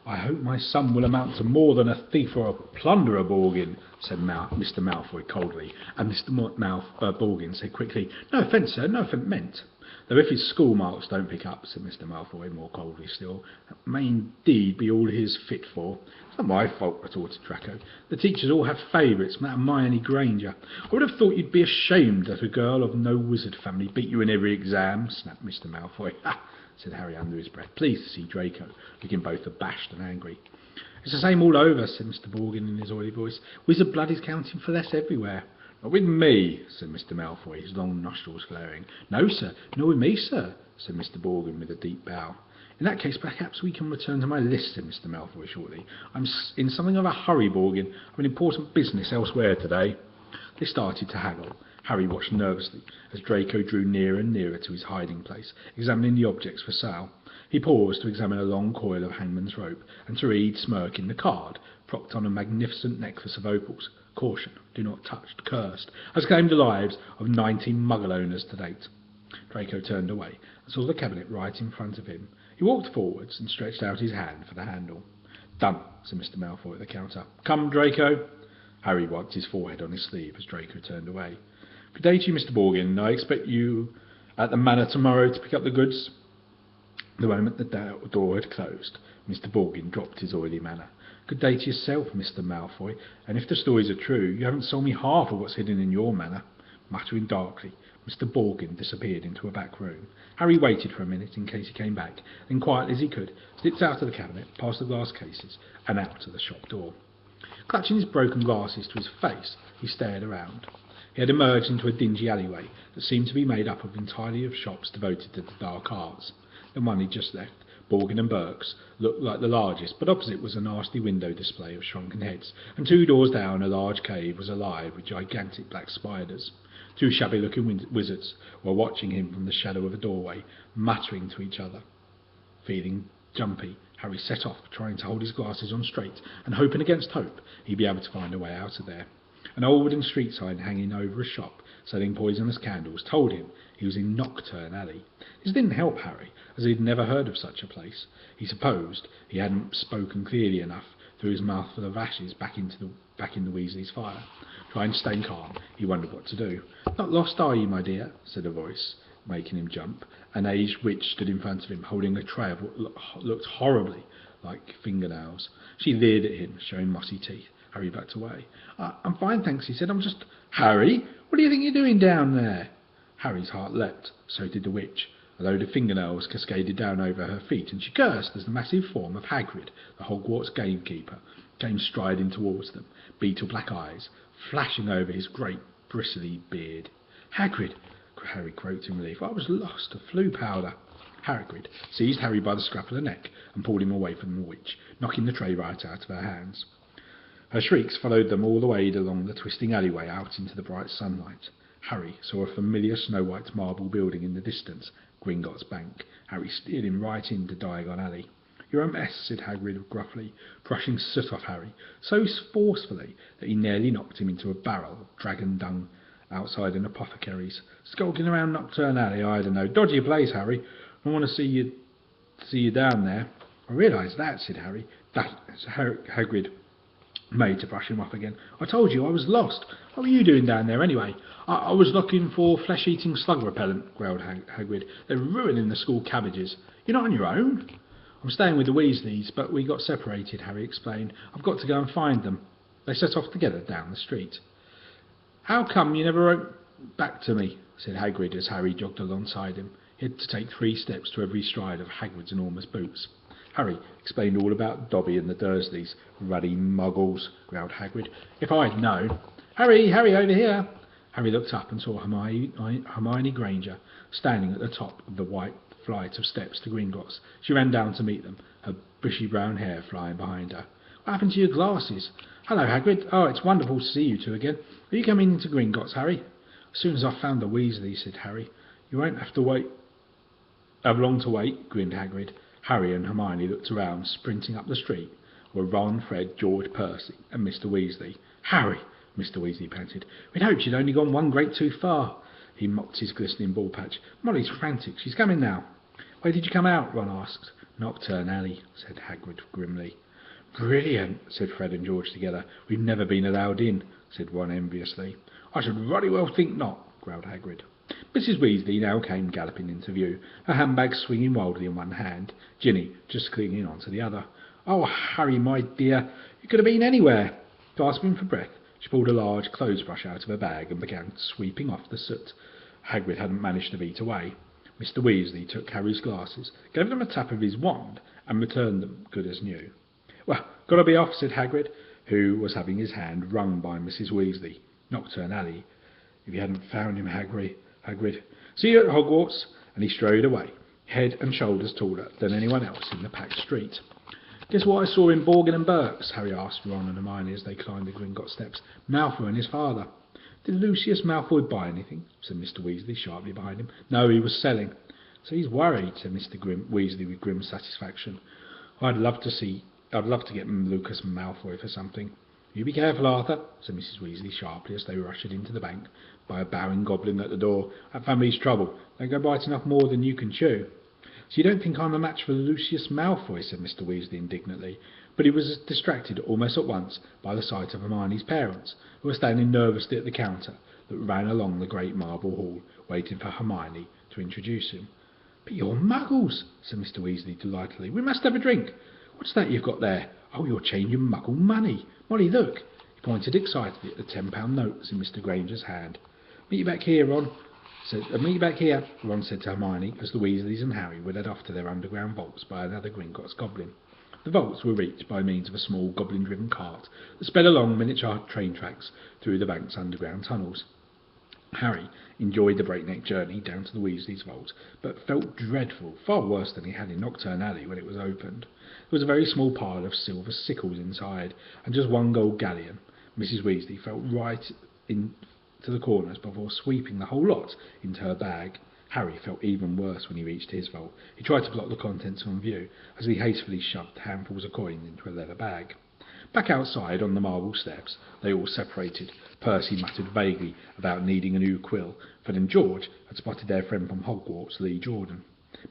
"I hope my son will amount to more than a thief or a plunderer, Borgin," said Mr. Malfoy coldly, and Mr. Borgin said quickly, "No offence, sir, no offence meant." "Though if his school marks don't pick up," said Mr. Malfoy, more coldly still, "that may indeed be all he is fit for." "It's not my fault," retorted Draco. "The teachers all have favourites, from that Hermione Granger." "I would have thought you'd be ashamed that a girl of no wizard family beat you in every exam," snapped Mr. Malfoy. "Ha!" said Harry under his breath, pleased to see Draco, looking both abashed and angry. "It's the same all over," said Mr. Borgin in his oily voice. "Wizard blood is counting for less everywhere." "Not with me," said Mr. Malfoy, his long nostrils flaring. "No, sir, nor with me, sir," said Mr. Borgin with a deep bow. "In that case, perhaps we can return to my list," said Mr. Malfoy shortly. "I'm in something of a hurry, Borgin. I've an important business elsewhere today." They started to haggle. Harry watched nervously as Draco drew nearer and nearer to his hiding place, examining the objects for sale. He paused to examine a long coil of hangman's rope, and to read, smirking, the card, propped on a magnificent necklace of opals. "Caution, do not touch, cursed, has claimed the lives of 19 Muggle owners to date." Draco turned away and saw the cabinet right in front of him. He walked forwards and stretched out his hand for the handle. "Done," said Mr. Malfoy at the counter. "Come, Draco." Harry wiped his forehead on his sleeve as Draco turned away. "Good day to you, Mr. Borgin. I expect you at the Manor tomorrow to pick up the goods." The moment the door had closed, Mr. Borgin dropped his oily manner. "Good day to yourself, Mr. Malfoy, and if the stories are true, you haven't sold me half of what's hidden in your manor." Muttering darkly, Mr. Borgin disappeared into a back room. Harry waited for a minute in case he came back, then quietly as he could, slipped out of the cabinet, past the glass cases, and out to the shop door. Clutching his broken glasses to his face, he stared around. He had emerged into a dingy alleyway that seemed to be made up entirely of shops devoted to the dark arts. The one he just left, Borgin and Burke's, looked like the largest, but opposite was a nasty window display of shrunken heads, and 2 doors down a large cave was alive with gigantic black spiders. 2 shabby-looking wizards were watching him from the shadow of a doorway, muttering to each other. Feeling jumpy, Harry set off, trying to hold his glasses on straight, and hoping against hope he'd be able to find a way out of there. An old wooden street sign hanging over a shop selling poisonous candles told him he was in Nocturne Alley. This didn't help Harry, as he had never heard of such a place. He supposed he hadn't spoken clearly enough through his mouthful of ashes back in the Weasley's fire. Trying to stay calm, he wondered what to do. "Not lost, are you, my dear?" said a voice, making him jump. An aged witch stood in front of him, holding a tray of what looked horribly like fingernails. She leered at him, showing mossy teeth. Harry backed away. "I'm fine, thanks," he said. "I'm just—" "Harry, what do you think you're doing down there?" Harry's heart leapt. So did the witch. A load of fingernails cascaded down over her feet, and she cursed as the massive form of Hagrid, the Hogwarts gamekeeper, came striding towards them, beetle black eyes flashing over his great bristly beard. "Hagrid!" Harry croaked in relief. "I was lost to flu powder." Hagrid seized Harry by the scruff of the neck and pulled him away from the witch, knocking the tray right out of her hands. Her shrieks followed them all the way along the twisting alleyway out into the bright sunlight. Harry saw a familiar snow-white marble building in the distance, Gringotts Bank. Harry steered him right into Diagon Alley. "You're a mess," said Hagrid gruffly, brushing soot off Harry so forcefully that he nearly knocked him into a barrel of dragon dung outside an apothecary's. "Skulking around Nocturne Alley, I don't know. Dodgy place, Harry. I want to see you down there." "I realise that," said Harry. Hagrid made to brush him off again. "I told you I was lost. What were you doing down there anyway?" I was looking for flesh-eating slug repellent," growled Hagrid. "They're ruining the school cabbages." "You're not on your own?" "I'm staying with the Weasleys, but we got separated," Harry explained. "I've got to go and find them." They set off together down the street. "How come you never wrote back to me?" said Hagrid as Harry jogged alongside him. He had to take 3 steps to every stride of Hagrid's enormous boots. Harry explained all about Dobby and the Dursleys. "Ruddy muggles," growled Hagrid. "If I'd known—" "Harry, over here!" Harry looked up and saw Hermione Granger standing at the top of the white flight of steps to Gringotts. She ran down to meet them, her bushy brown hair flying behind her. "What happened to your glasses?" "Hello, Hagrid. Oh, it's wonderful to see you 2 again. Are you coming into Gringotts, Harry?" "As soon as I've found the Weasleys," said Harry. "You won't have long to wait," grinned Hagrid. Harry and Hermione looked around. Sprinting up the street were Ron, Fred, George, Percy, and Mr. Weasley. "Harry," Mr. Weasley panted, "we'd hoped you'd only gone 1 grade too far." He mopped his glistening ball patch. "Molly's frantic. She's coming now." "Where did you come out?" Ron asked. "Knockturn Alley," said Hagrid grimly. "Brilliant," said Fred and George together. "We've never been allowed in," said Ron enviously. "I should very well think not," growled Hagrid. Mrs. Weasley now came galloping into view, her handbag swinging wildly in one hand, Ginny just clinging on to the other. "Oh, Harry, my dear, you could have been anywhere." Gasping for breath, she pulled a large clothes brush out of her bag and began sweeping off the soot Hagrid hadn't managed to beat away. Mr. Weasley took Harry's glasses, gave them a tap of his wand, and returned them good as new. "Well, got to be off," said Hagrid, who was having his hand wrung by Mrs. Weasley. "Knockturn Alley, if you hadn't found him, Hagrid. See you at Hogwarts," and he strode away, head and shoulders taller than anyone else in the packed street. "Guess what I saw in Borgin and Burke's?" Harry asked Ron and Hermione as they climbed the Gringotts steps. "Malfoy and his father." "Did Lucius Malfoy buy anything?" said Mr. Weasley sharply behind him. "No, he was selling." "So he's worried," said Mr. Weasley with grim satisfaction. I'd love to get Lucas Malfoy for something." "You be careful, Arthur," said Mrs. Weasley sharply as they were ushered into the bank by a bowing goblin at the door. "That family's trouble. Don't go biting off more than you can chew." "So you don't think I'm a match for Lucius Malfoy?" said Mr. Weasley indignantly, but he was distracted almost at once by the sight of Hermione's parents, who were standing nervously at the counter that ran along the great marble hall, waiting for Hermione to introduce him. "But you're Muggles," said Mr. Weasley delightedly. "We must have a drink. What's that you've got there? Oh, you're changing Muggle money. Molly, look." He pointed excitedly at the £10 notes in Mr. Granger's hand. Meet you back here, Ron," said to Hermione as the Weasleys and Harry were led off to their underground vaults by another Gringotts goblin. The vaults were reached by means of a small goblin-driven cart that sped along miniature train tracks through the bank's underground tunnels. Harry enjoyed the breakneck journey down to the Weasleys' vault, but felt dreadful, far worse than he had in Knockturn Alley when it was opened. There was a very small pile of silver sickles inside, and just one gold galleon. Mrs. Weasley felt right into the corners before sweeping the whole lot into her bag. Harry felt even worse when he reached his vault. He tried to block the contents from view as he hastily shoved handfuls of coins into a leather bag. Back outside on the marble steps, they all separated. Percy muttered vaguely about needing a new quill. Fred and George had spotted their friend from Hogwarts, Lee Jordan.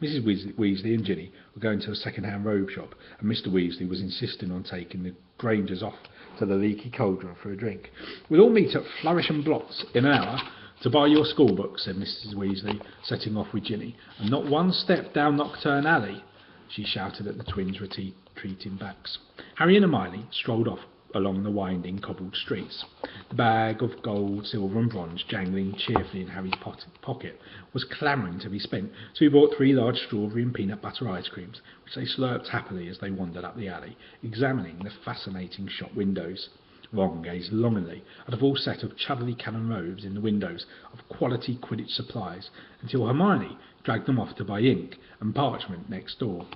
Mrs. Weasley and Ginny were going to a second-hand robe shop, and Mr. Weasley was insisting on taking the Grangers off to the Leaky Cauldron for a drink. "We'll all meet at Flourish and Blotts in an hour to buy your school book," said Mrs. Weasley, setting off with Ginny. "And not one step down Knockturn Alley," she shouted at the twins' retreating backs. Harry and Hermione strolled off along the winding cobbled streets. The bag of gold, silver and bronze jangling cheerfully in Harry's pocket was clamouring to be spent, so he bought 3 large strawberry and peanut butter ice creams, which they slurped happily as they wandered up the alley, examining the fascinating shop windows. Ron gazed longingly at a full set of Chudley cannon robes in the windows of quality Quidditch supplies, until Hermione dragged them off to buy ink and parchment next door.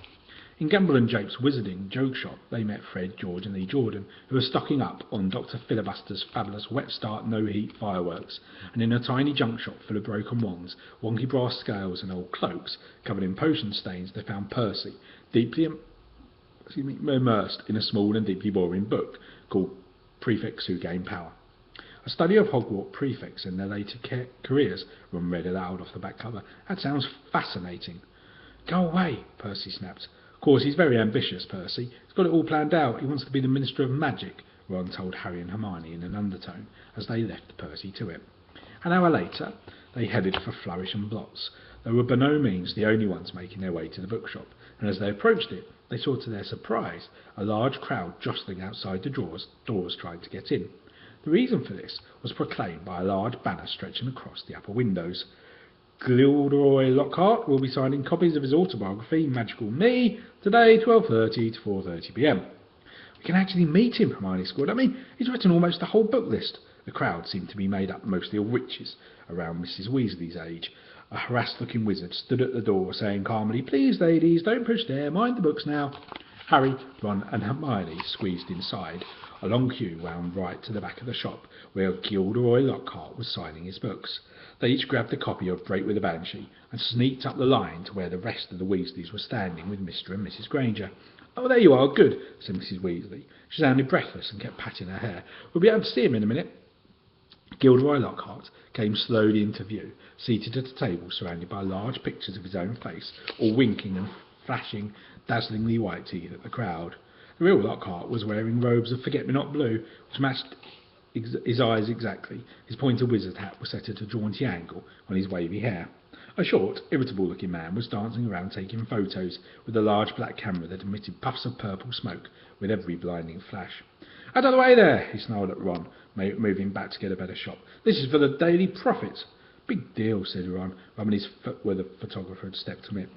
In Gamble and Jape's Wizarding Joke Shop, they met Fred, George and Lee Jordan, who were stocking up on Dr. Filibuster's fabulous wet start no-heat fireworks, and in a tiny junk shop full of broken wands, wonky brass scales and old cloaks covered in potion stains, they found Percy, deeply immersed in a small and deeply boring book called Prefects Who Gain Power. A study of Hogwarts prefects and their later careers, Ron read aloud off the back cover. "That sounds fascinating." "Go away," Percy snapped. "Of course, he's very ambitious, Percy. He's got it all planned out. He wants to be the Minister of Magic," Ron told Harry and Hermione in an undertone as they left Percy to it. An hour later, they headed for Flourish and Blotts. They were by no means the only ones making their way to the bookshop, and as they approached it, they saw to their surprise a large crowd jostling outside the doors trying to get in. The reason for this was proclaimed by a large banner stretching across the upper windows. "Gilderoy Lockhart will be signing copies of his autobiography, Magical Me, today, 12:30 to 4:30 p.m. "We can actually meet him," Hermione scored. "I mean, he's written almost the whole book list." The crowd seemed to be made up mostly of witches around Mrs. Weasley's age. A harassed-looking wizard stood at the door, saying calmly, "Please, ladies, don't push there. Mind the books now." Harry, Ron and Hermione squeezed inside. A long queue wound right to the back of the shop, where Gilderoy Lockhart was signing his books. They each grabbed a copy of Break with a Banshee and sneaked up the line to where the rest of the Weasleys were standing with Mr. and Mrs. Granger. "Oh, there you are, good," said Mrs. Weasley. She sounded breathless and kept patting her hair. "We'll be able to see him in a minute." Gilderoy Lockhart came slowly into view, seated at a table surrounded by large pictures of his own face, all winking and flashing dazzlingly white teeth at the crowd. The real Lockhart was wearing robes of forget-me-not blue, which matched his eyes exactly. His pointed wizard hat was set at a jaunty angle on his wavy hair. A short, irritable-looking man was dancing around taking photos with a large black camera that emitted puffs of purple smoke with every blinding flash. "Out of the way there!" he snarled at Ron, moving back to get a better shot. "This is for the Daily Prophet." "Big deal," said Ron, rubbing his foot where the photographer had stepped from it.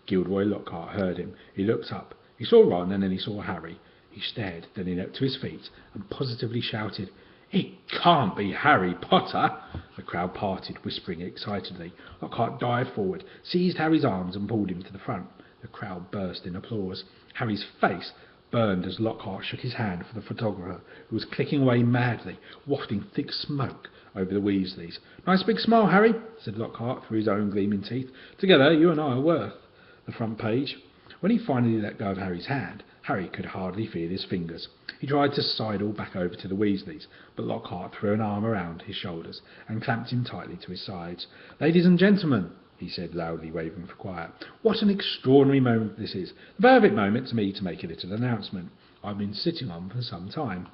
Gilderoy Lockhart heard him. He looked up. He saw Ron, and then he saw Harry. He stared, then he leapt to his feet and positively shouted, "It can't be Harry Potter!" The crowd parted, whispering excitedly. Lockhart dived forward, seized Harry's arms and pulled him to the front. The crowd burst in applause. Harry's face burned as Lockhart shook his hand for the photographer, who was clicking away madly, wafting thick smoke over the Weasleys. "Nice big smile, Harry," said Lockhart through his own gleaming teeth. "Together, you and I are worth the front page." When he finally let go of Harry's hand, Harry could hardly feel his fingers. He tried to sidle back over to the Weasleys, but Lockhart threw an arm around his shoulders and clamped him tightly to his sides. "Ladies and gentlemen," he said, loudly waving for quiet, "what an extraordinary moment this is. The perfect moment to me to make a little announcement I've been sitting on for some time.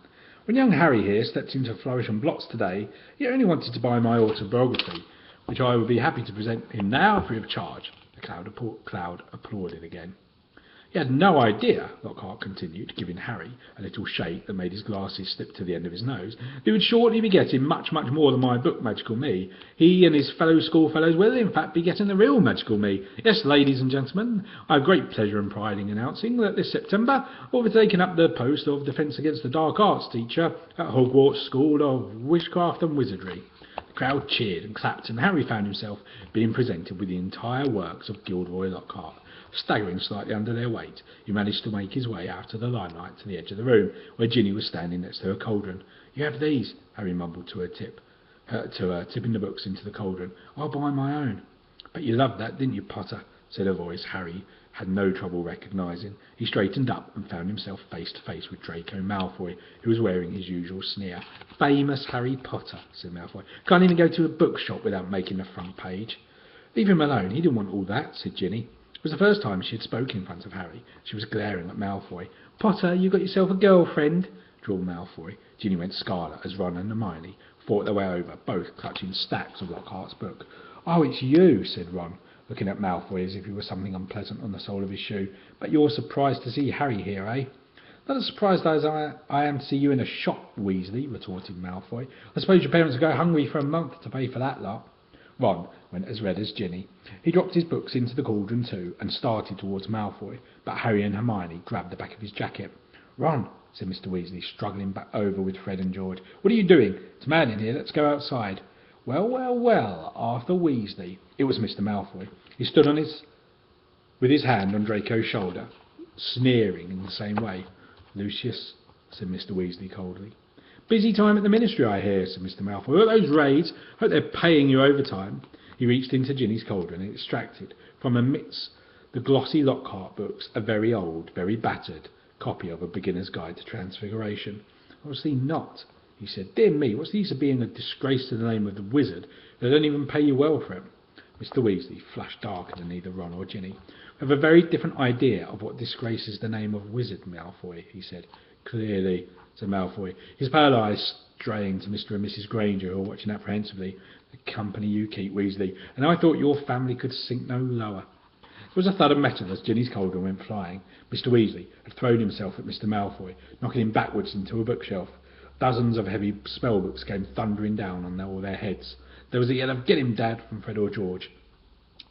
When young Harry here stepped into Flourish and Blots today, he only wanted to buy my autobiography, which I would be happy to present him now free of charge." The crowd applauded again. "He had no idea," Lockhart continued, giving Harry a little shake that made his glasses slip to the end of his nose, "that he would shortly be getting much, much more than my book, Magical Me. He and his fellow schoolfellows will, in fact, be getting the real Magical Me. Yes, ladies and gentlemen, I have great pleasure and pride in announcing that this September I'll be taking up the post of Defence Against the Dark Arts teacher at Hogwarts School of Witchcraft and Wizardry." The crowd cheered and clapped, and Harry found himself being presented with the entire works of Gilderoy Lockhart. Staggering slightly under their weight, he managed to make his way out of the limelight to the edge of the room, where Ginny was standing next to her cauldron. "You have these," Harry mumbled to her, tipping the books into the cauldron. "I'll buy my own." "Bet you loved that, didn't you, Potter?" said a voice Harry had no trouble recognising. He straightened up and found himself face to face with Draco Malfoy, who was wearing his usual sneer. "Famous Harry Potter," said Malfoy. "Can't even go to a bookshop without making the front page." "Leave him alone, he didn't want all that," said Ginny. It was the first time she had spoken in front of Harry. She was glaring at Malfoy. "Potter, you got yourself a girlfriend," drawled Malfoy. Ginny went scarlet as Ron and Hermione fought their way over, both clutching stacks of Lockhart's book. "Oh, it's you," said Ron, looking at Malfoy as if he were something unpleasant on the sole of his shoe. "But you're surprised to see Harry here, eh?" "Not as surprised as I am to see you in a shop, Weasley," retorted Malfoy. "I suppose your parents will go hungry for a month to pay for that lot." Ron went as red as Ginny. He dropped his books into the cauldron too and started towards Malfoy, but Harry and Hermione grabbed the back of his jacket. "Ron," said Mr. Weasley, struggling back over with Fred and George, "what are you doing? It's mad in here. Let's go outside." "Well, well, well, Arthur Weasley." It was Mr. Malfoy. He stood with his hand on Draco's shoulder, sneering in the same way. "Lucius," said Mr. Weasley coldly. "Busy time at the Ministry, I hear," said Mr. Malfoy. "What are those raids? Hope they're paying you overtime." He reached into Ginny's cauldron and extracted from amidst the glossy Lockhart books a very old, very battered copy of A Beginner's Guide to Transfiguration. "Obviously not," he said. "Dear me, what's the use of being a disgrace to the name of the wizard? They don't even pay you well for it." Mr. Weasley flushed darker than either Ron or Ginny. "We have a very different idea of what disgraces the name of wizard, Malfoy," he said. "Clearly," said Malfoy, his pale eyes straying to Mr. and Mrs. Granger, who were watching apprehensively. "The company you keep, Weasley, and I thought your family could sink no lower." There was a thud of metal as Ginny's cauldron went flying. Mr. Weasley had thrown himself at Mr. Malfoy, knocking him backwards into a bookshelf. Dozens of heavy spell books came thundering down on all their heads. There was a yell of "Get him, Dad!" from Fred or George.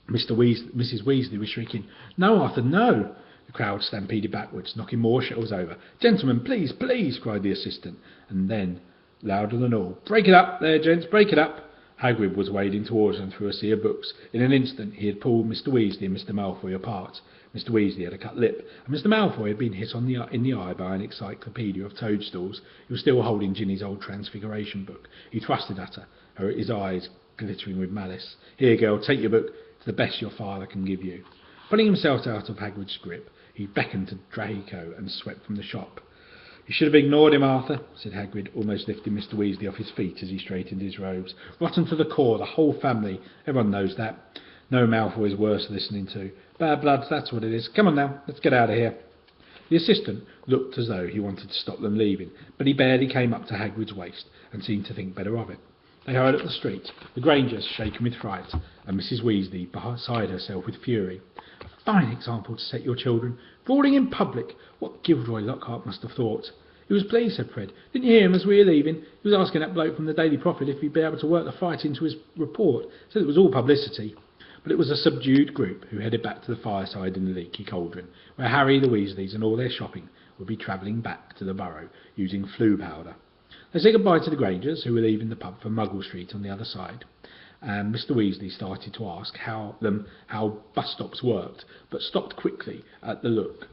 Mrs. Weasley was shrieking, "No, Arthur, no!" The crowd stampeded backwards, knocking more shelves over. "Gentlemen, please, please!" cried the assistant. And then, louder than all, "Break it up there, gents, break it up!" Hagrid was wading towards them through a sea of books. In an instant he had pulled Mr. Weasley and Mr. Malfoy apart. Mr. Weasley had a cut lip, and Mr. Malfoy had been hit in the eye by an encyclopedia of toadstools. He was still holding Ginny's old Transfiguration book. He thrust it at her, his eyes glittering with malice. "Here, girl, take your book. It's the best your father can give you." Pulling himself out of Hagrid's grip, he beckoned to Draco and swept from the shop. You should have ignored him, Arthur, said Hagrid, almost lifting Mr. Weasley off his feet as he straightened his robes. Rotten to the core, the whole family. Everyone knows that. No Malfoy is worth listening to. Bad bloods, that's what it is. Come on now, let's get out of here. The assistant looked as though he wanted to stop them leaving, but he barely came up to Hagrid's waist and seemed to think better of it. They hurried up the street, the Grangers shaken with fright, and Mrs. Weasley beside herself with fury. A fine example to set your children. Brawling in public. What Gilderoy Lockhart must have thought. He was pleased, said Fred. Didn't you hear him as we were leaving? He was asking that bloke from the Daily Prophet if he'd be able to work the fight into his report. Said it was all publicity. But it was a subdued group who headed back to the fireside in the leaky cauldron, where Harry, the Weasleys and all their shopping would be travelling back to the Burrow using flue powder. They said goodbye to the Grangers, who were leaving the pub for Muggle Street on the other side, and Mr. Weasley started to ask how bus stops worked, but stopped quickly at the look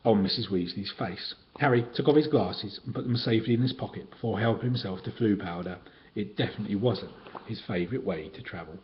on Mrs. Weasley's face. Harry took off his glasses and put them safely in his pocket before helping himself to flue powder. It definitely wasn't his favourite way to travel.